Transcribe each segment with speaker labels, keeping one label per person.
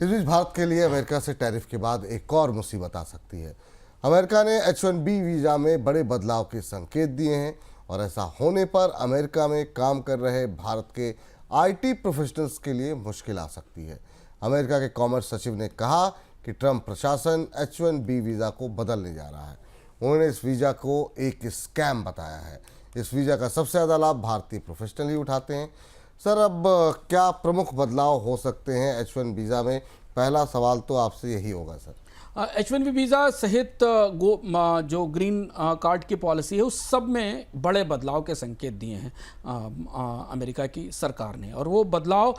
Speaker 1: इस बीच भारत के लिए अमेरिका से टैरिफ के बाद एक और मुसीबत आ सकती है। अमेरिका ने H-1B वीज़ा में बड़े बदलाव के संकेत दिए हैं और ऐसा होने पर अमेरिका में काम कर रहे भारत के IT प्रोफेशनल्स के लिए मुश्किल आ सकती है। अमेरिका के कॉमर्स सचिव ने कहा कि ट्रंप प्रशासन H-1B वीज़ा को बदलने जा रहा है। उन्होंने इस वीज़ा को एक स्कैम बताया है। इस वीज़ा का सबसे ज़्यादा लाभ भारतीय प्रोफेशनल ही उठाते हैं। सर, अब क्या प्रमुख बदलाव हो सकते हैं H-1 वीज़ा में? पहला सवाल तो आपसे यही होगा सर।
Speaker 2: H-1B वीज़ा सहित जो ग्रीन कार्ड की पॉलिसी है उस सब में बड़े बदलाव के संकेत दिए हैं अमेरिका की सरकार ने, और वो बदलाव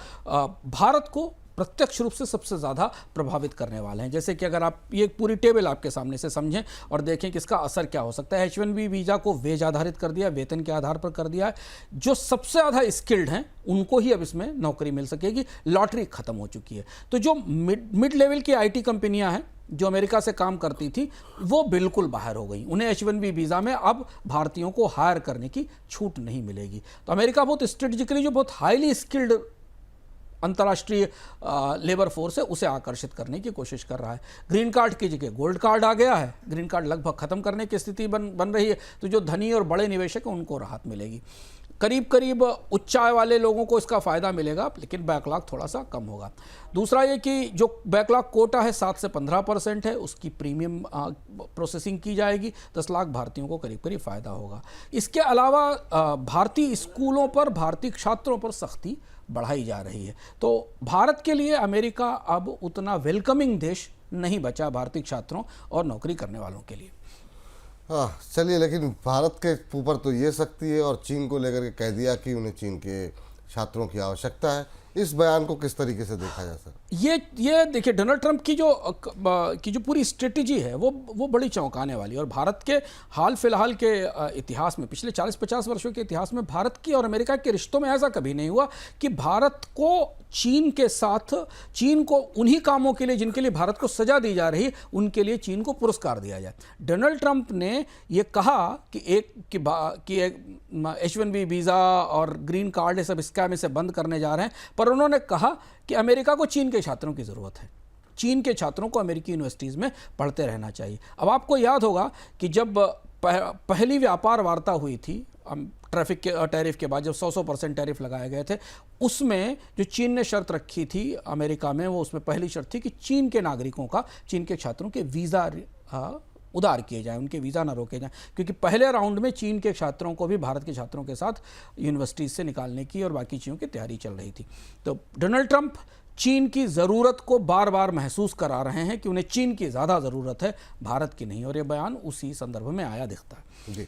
Speaker 2: भारत को प्रत्यक्ष रूप से सबसे ज़्यादा प्रभावित करने वाले हैं। जैसे कि अगर आप ये पूरी टेबल आपके सामने से समझें और देखें कि इसका असर क्या हो सकता है। H-1B वीज़ा को वेज आधारित कर दिया, वेतन के आधार पर कर दिया है। जो सबसे ज़्यादा स्किल्ड हैं उनको ही अब इसमें नौकरी मिल सकेगी। लॉटरी खत्म हो चुकी है। तो जो मिड लेवल की IT कंपनियां हैं जो अमेरिका से काम करती थी वो बिल्कुल बाहर हो गई। उन्हें H-1B वीज़ा में अब भारतीयों को हायर करने की छूट नहीं मिलेगी। तो अमेरिका बहुत स्ट्रेटेजिकली जो बहुत हाईली स्किल्ड अंतर्राष्ट्रीय लेबर फोर्स है उसे आकर्षित करने की कोशिश कर रहा है। ग्रीन कार्ड की जगह गोल्ड कार्ड आ गया है। ग्रीन कार्ड लगभग खत्म करने की स्थिति बन रही है। तो जो धनी और बड़े निवेशक हैं उनको राहत मिलेगी। करीब करीब उच्च आय वाले लोगों को इसका फ़ायदा मिलेगा, लेकिन बैकलॉग थोड़ा सा कम होगा। दूसरा ये कि जो बैकलॉग कोटा है 7 से 15% है, उसकी प्रीमियम प्रोसेसिंग की जाएगी। 10 लाख भारतीयों को करीब करीब फ़ायदा होगा। इसके अलावा भारतीय स्कूलों पर, भारतीय छात्रों पर सख्ती बढ़ाई जा रही है। तो भारत के लिए अमेरिका अब उतना वेलकमिंग देश नहीं बचा भारतीय छात्रों और नौकरी करने वालों के लिए।
Speaker 1: चलिए, लेकिन भारत के ऊपर तो ये सख्ती है और चीन को लेकर के कह दिया कि उन्हें चीन के छात्रों की आवश्यकता है। इस बयान को किस तरीके से देखा जा सकता है?
Speaker 2: ये देखिए, डोनाल्ड ट्रंप की जो पूरी स्ट्रेटजी है वो बड़ी चौंकाने वाली है। और भारत के हाल फिलहाल के इतिहास में, पिछले 40-50 वर्षों के इतिहास में भारत की और अमेरिका के रिश्तों में ऐसा कभी नहीं हुआ कि भारत को चीन के साथ, चीन को उन्हीं कामों के लिए जिनके लिए भारत को सजा दी जा रही है उनके लिए चीन को पुरस्कार दिया जाए। डोनाल्ड ट्रंप ने ये कहा कि H-1B वीज़ा और ग्रीन कार्ड ये सब स्कैम इसे बंद करने जा रहे हैं, पर उन्होंने कहा कि अमेरिका को चीन के छात्रों की ज़रूरत है। चीन के छात्रों को अमेरिकी यूनिवर्सिटीज़ में पढ़ते रहना चाहिए। अब आपको याद होगा कि जब पहली व्यापार वार्ता हुई थी टैरिफ के बाद, जब 100% टैरिफ लगाए गए थे, उसमें जो चीन ने शर्त रखी थी अमेरिका में, वो उसमें पहली शर्त थी कि चीन के नागरिकों का, चीन के छात्रों के वीज़ा उधार किए जाएं, उनके वीज़ा ना रोके जाएं। क्योंकि पहले राउंड में चीन के छात्रों को भी भारत के छात्रों के साथ यूनिवर्सिटीज़ से निकालने की और बाकी चीज़ों की तैयारी चल रही थी। तो डोनाल्ड ट्रंप चीन की ज़रूरत को बार बार महसूस करा रहे हैं कि उन्हें चीन की ज़्यादा ज़रूरत है, भारत की नहीं, और ये बयान उसी संदर्भ में आया दिखता है।
Speaker 1: जी।